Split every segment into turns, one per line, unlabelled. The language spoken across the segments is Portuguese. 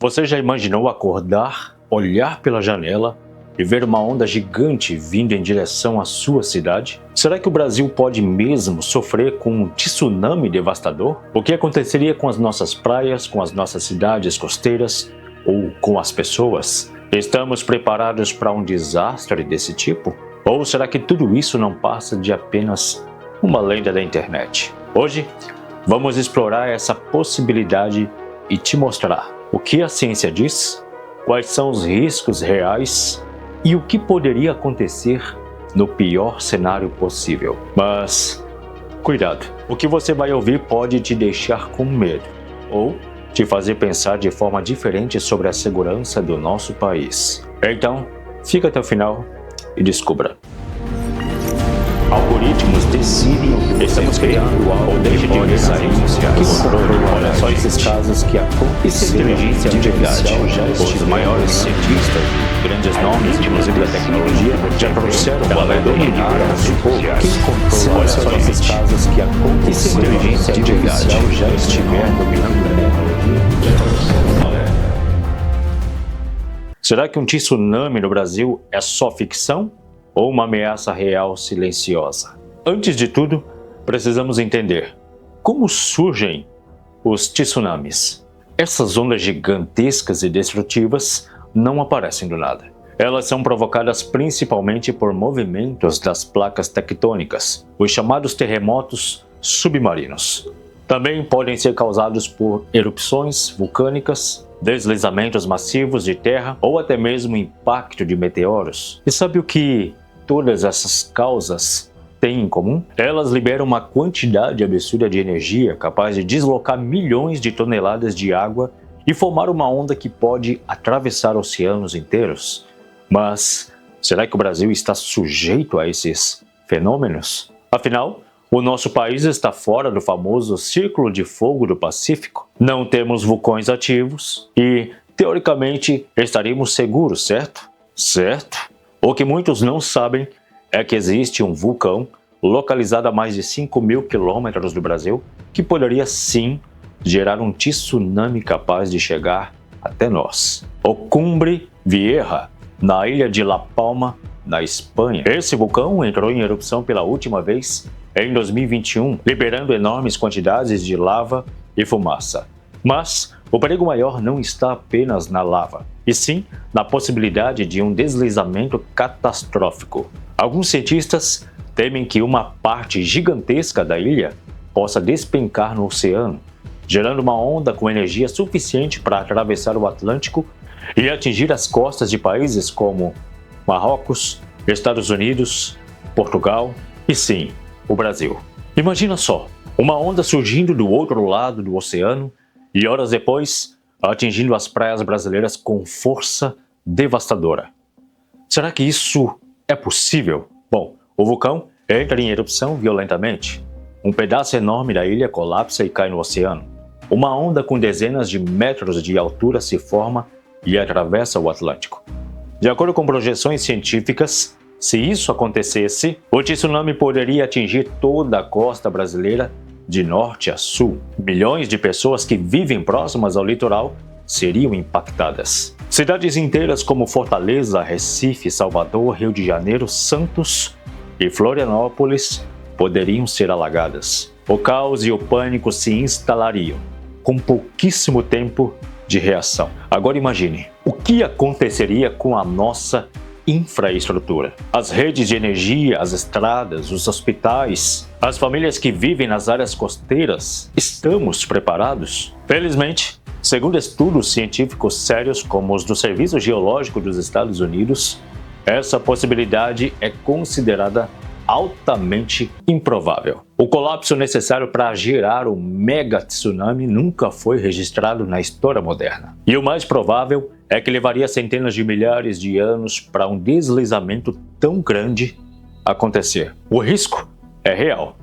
Você já imaginou acordar, olhar pela janela e ver uma onda gigante vindo em direção à sua cidade? Será que o Brasil pode mesmo sofrer com um tsunami devastador? O que aconteceria com as nossas praias, com as nossas cidades costeiras ou com as pessoas? Estamos preparados para um desastre desse tipo? Ou será que tudo isso não passa de apenas uma lenda da internet? Hoje, vamos explorar essa possibilidade e te mostrar o que a ciência diz, quais são os riscos reais e o que poderia acontecer no pior cenário possível. Mas, cuidado, o que você vai ouvir pode te deixar com medo ou te fazer pensar de forma diferente sobre a segurança do nosso país. Então, fica até o final e descubra. Algoritmos decidem o que estamos criando ou deixa de ver saídas que controlam. Olha só esses casos que aconteceram. Inteligência artificial já os maiores cientistas, grandes nomes, inclusive da tecnologia, já trouxeram para dominar o nosso povo. Quem controla? Olha só esses casos que aconteceram. Inteligência artificial já estiver dominando a tecnologia. Será que um tsunami no Brasil é só ficção? Ou uma ameaça real silenciosa? Antes de tudo, precisamos entender como surgem os tsunamis. Essas ondas gigantescas e destrutivas não aparecem do nada. Elas são provocadas principalmente por movimentos das placas tectônicas, os chamados terremotos submarinos. Também podem ser causados por erupções vulcânicas, deslizamentos massivos de terra ou até mesmo impacto de meteoros. E sabe o que todas essas causas têm em comum? Elas liberam uma quantidade absurda de energia capaz de deslocar milhões de toneladas de água e formar uma onda que pode atravessar oceanos inteiros. Mas será que o Brasil está sujeito a esses fenômenos? Afinal, o nosso país está fora do famoso Círculo de Fogo do Pacífico. Não temos vulcões ativos e, teoricamente, estaríamos seguros, certo? Certo? O que muitos não sabem é que existe um vulcão localizado a mais de 5.000 quilômetros do Brasil que poderia sim gerar um tsunami capaz de chegar até nós. O Cumbre Vieja, na ilha de La Palma, na Espanha. Esse vulcão entrou em erupção pela última vez em 2021, liberando enormes quantidades de lava e fumaça. Mas o perigo maior não está apenas na lava, e sim na possibilidade de um deslizamento catastrófico. Alguns cientistas temem que uma parte gigantesca da ilha possa despencar no oceano, gerando uma onda com energia suficiente para atravessar o Atlântico e atingir as costas de países como Marrocos, Estados Unidos, Portugal e sim, o Brasil. Imagina só, uma onda surgindo do outro lado do oceano e horas depois atingindo as praias brasileiras com força devastadora. Será que isso é possível? Bom, o vulcão entra em erupção violentamente. Um pedaço enorme da ilha colapsa e cai no oceano. Uma onda com dezenas de metros de altura se forma e atravessa o Atlântico. De acordo com projeções científicas, se isso acontecesse, o tsunami poderia atingir toda a costa brasileira de norte a sul. Milhões de pessoas que vivem próximas ao litoral seriam impactadas. Cidades inteiras como Fortaleza, Recife, Salvador, Rio de Janeiro, Santos e Florianópolis poderiam ser alagadas. O caos e o pânico se instalariam, com pouquíssimo tempo de reação. Agora imagine, o que aconteceria com a nossa infraestrutura? As redes de energia, as estradas, os hospitais, as famílias que vivem nas áreas costeiras. Estamos preparados? Felizmente, segundo estudos científicos sérios como os do Serviço Geológico dos Estados Unidos, essa possibilidade é considerada altamente improvável. O colapso necessário para gerar um mega tsunami nunca foi registrado na história moderna. E o mais provável é que levaria centenas de milhares de anos para um deslizamento tão grande acontecer. O risco é real,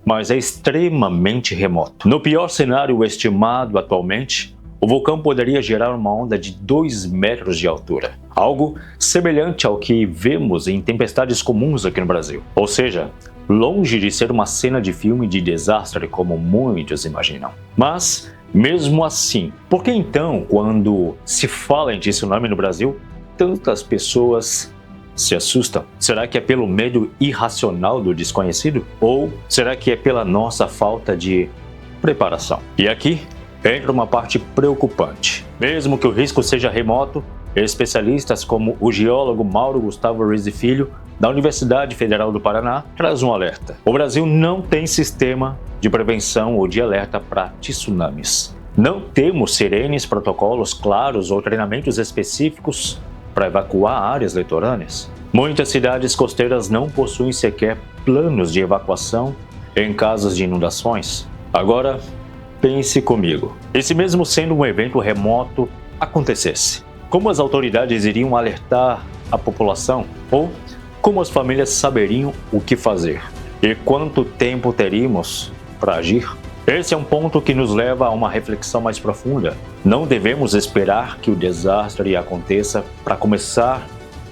mas é extremamente remoto. No pior cenário estimado atualmente, o vulcão poderia gerar uma onda de 2 metros de altura, algo semelhante ao que vemos em tempestades comuns aqui no Brasil. Ou seja, longe de ser uma cena de filme de desastre como muitos imaginam. Mas Mesmo assim, por que então, quando se fala em tsunami no Brasil, tantas pessoas se assustam? Será que é pelo medo irracional do desconhecido? Ou será que é pela nossa falta de preparação? E aqui entra uma parte preocupante. Mesmo que o risco seja remoto, especialistas como o geólogo Mauro Gustavo Rizzi Filho, da Universidade Federal do Paraná, traz um alerta. O Brasil não tem sistema de prevenção ou de alerta para tsunamis. Não temos sirenes, protocolos claros ou treinamentos específicos para evacuar áreas litorâneas. Muitas cidades costeiras não possuem sequer planos de evacuação em casos de inundações. Agora, pense comigo. E se mesmo sendo um evento remoto acontecesse? Como as autoridades iriam alertar a população? Ou como as famílias saberiam o que fazer? E quanto tempo teríamos para agir? Esse é um ponto que nos leva a uma reflexão mais profunda. Não devemos esperar que o desastre aconteça para começar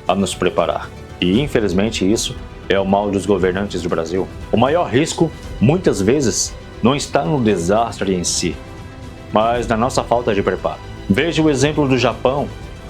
a nos preparar. E infelizmente isso é o mal dos governantes do Brasil. O maior risco, muitas vezes, não está no desastre em si, mas na nossa falta de preparo. Veja o exemplo do Japão,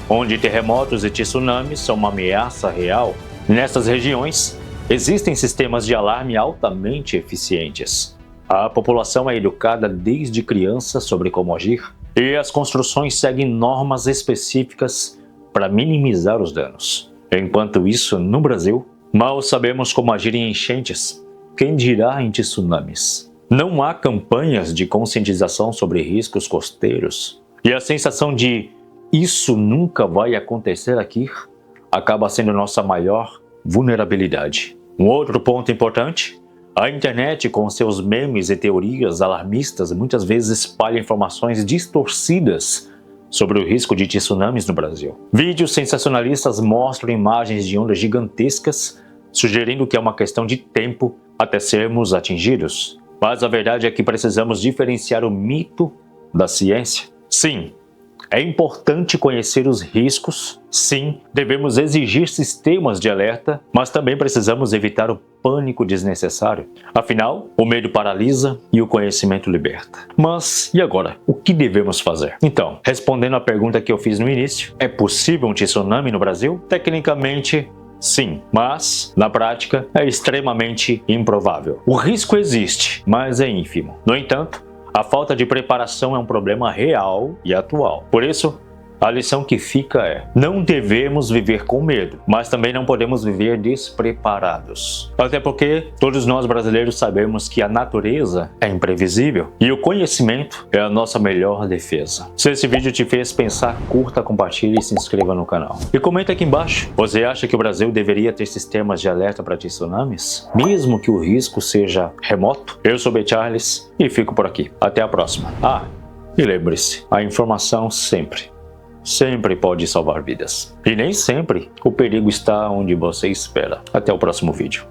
onde terremotos e tsunamis são uma ameaça real. Nessas regiões, existem sistemas de alarme altamente eficientes. A população é educada desde criança sobre como agir, e as construções seguem normas específicas para minimizar os danos. Enquanto isso, no Brasil, mal sabemos como agir em enchentes, quem dirá em tsunamis. Não há campanhas de conscientização sobre riscos costeiros, e a sensação de "isso nunca vai acontecer aqui" acaba sendo nossa maior vulnerabilidade. Um outro ponto importante: a internet, com seus memes e teorias alarmistas, muitas vezes espalha informações distorcidas sobre o risco de tsunamis no Brasil. Vídeos sensacionalistas mostram imagens de ondas gigantescas, sugerindo que é uma questão de tempo até sermos atingidos. Mas a verdade é que precisamos diferenciar o mito da ciência. Sim, é importante conhecer os riscos. Sim, devemos exigir sistemas de alerta, mas também precisamos evitar o pânico desnecessário. Afinal, o medo paralisa e o conhecimento liberta. Mas e agora? O que devemos fazer? Então, respondendo à pergunta que eu fiz no início, é possível um tsunami no Brasil? Tecnicamente, sim, mas na prática é extremamente improvável. O risco existe, mas é ínfimo. No entanto, a falta de preparação é um problema real e atual. Por isso, a lição que fica é: não devemos viver com medo, mas também não podemos viver despreparados. Até porque todos nós brasileiros sabemos que a natureza é imprevisível e o conhecimento é a nossa melhor defesa. Se esse vídeo te fez pensar, curta, compartilhe e se inscreva no canal. E comenta aqui embaixo: você acha que o Brasil deveria ter sistemas de alerta para tsunamis, mesmo que o risco seja remoto? Eu sou B. Charles e fico por aqui. Até a próxima. E lembre-se, a informação sempre pode salvar vidas. E nem sempre o perigo está onde você espera. Até o próximo vídeo.